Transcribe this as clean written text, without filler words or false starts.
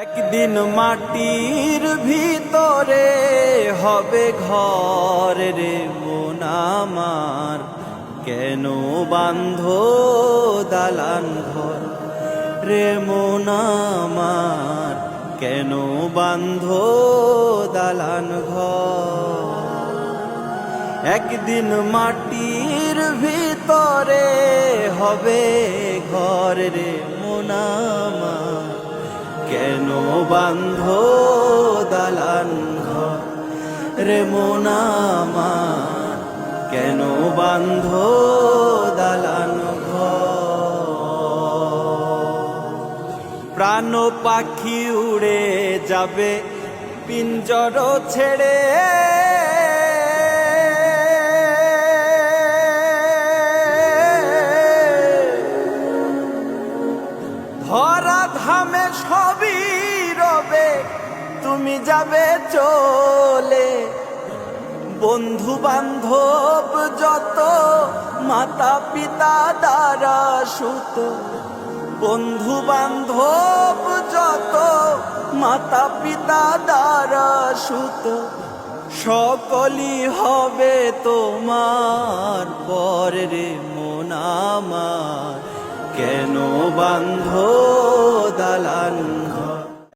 একদিন মাটির ভিতরে হবে ঘর রে মন আমার, কেন বাঁধো দালান ঘর রে মন আমার, কেন বাঁধো দালান ঘর। একদিন মাটির ভিতরে হবে ঘর রে মন আমার, কেন বাঁধো দালান ঘর রে মন আমার, কেন বাঁধো দালান ঘর। প্রাণ পাখি উড়ে যাবে পিঞ্জর ছেড়ে, ধরা ধামে সবই রবে তুমি যাবে চলে। বন্ধু বান্ধব যত মাতা পিতা দ্বারা সুত, বন্ধু বান্ধব যত মাতা পিতা দ্বারা সুত, সকলই হবে তোমার পর রে মন আমার, কেন বাঁধো দালান